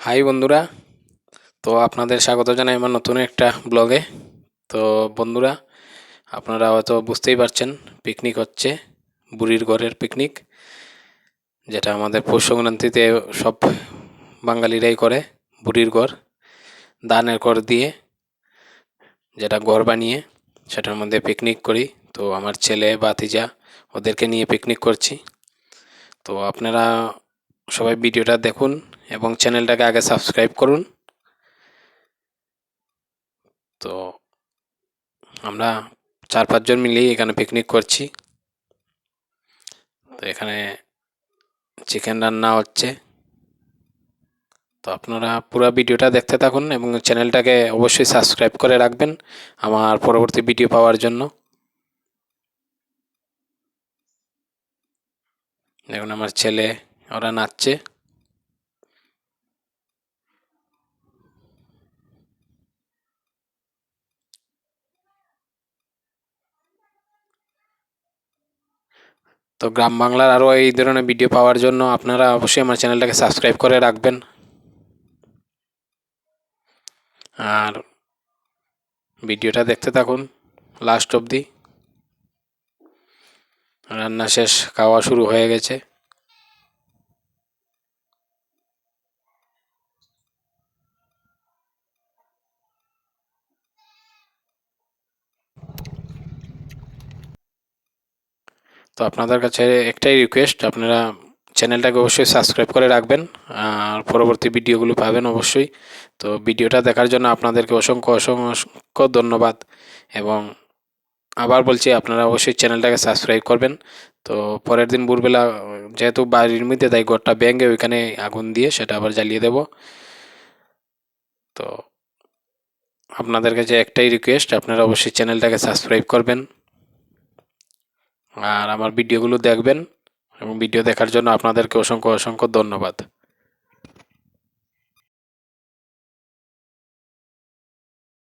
High বন্ধুরা, তো আপনাদের স্বাগত জানাই আমার নতুন একটা ব্লগে। তো বন্ধুরা, আপনারা হয়তো বুঝতেই পারছেন পিকনিক হচ্ছে, বুড়ির ঘরের পিকনিক, যেটা আমাদের পৌষ সংক্রান্তিতে সব বাঙালিরাই করে। বুড়ির ঘর, ধানের ঘর দিয়ে যেটা ঘর বানিয়ে সেটার মধ্যে পিকনিক করি। তো আমার ছেলে ভাতিজা ওদেরকে নিয়ে পিকনিক করছি। তো আপনারা সবাই ভিডিওটা দেখুন এবং চ্যানেলটাকে আগে সাবস্ক্রাইব করুন। তো আমরা 4-5 জন মিলেই এখানে পিকনিক করছি। তো এখানে চিকেন রান্না হচ্ছে। তো আপনারা পুরো ভিডিওটা দেখতে থাকুন এবং চ্যানেলটাকে অবশ্যই সাবস্ক্রাইব করে রাখবেন আমার পরবর্তী ভিডিও পাওয়ার জন্য। দেখুন আমার ছেলে ওরা নাচছে। তো গ্রাম বাংলার আরও এই ধরনের ভিডিও পাওয়ার জন্য আপনারা অবশ্যই আমার চ্যানেলটাকে সাবস্ক্রাইব করে রাখবেন আর ভিডিওটা দেখতে থাকুন লাস্ট অবধি। রান্না শেষ, খাওয়া শুরু হয়ে গেছে। তো আপনাদের কাছে একটাই রিকোয়েস্ট, আপনারা চ্যানেলটাকে অবশ্যই সাবস্ক্রাইব করে রাখবেন আর পরবর্তী ভিডিওগুলো পাবেন অবশ্যই। তো ভিডিওটা দেখার জন্য আপনাদেরকে অসংখ্য অসংখ্য ধন্যবাদ এবং আবার বলছি আপনারা অবশ্যই চ্যানেলটাকে সাবস্ক্রাইব করবেন। তো পরের দিন ভোরবেলা যেহেতু বাড়ির মধ্যে তাই ঘরটা ভেঙে ওইখানে আগুন দিয়ে সেটা আবার জ্বালিয়ে দেব। তো আপনাদের কাছে একটাই রিকোয়েস্ট, আপনারা অবশ্যই চ্যানেলটাকে সাবস্ক্রাইব করবেন আর আমার ভিডিওগুলো দেখবেন এবং ভিডিও দেখার জন্য আপনাদেরকে অসংখ্য অসংখ্য ধন্যবাদ।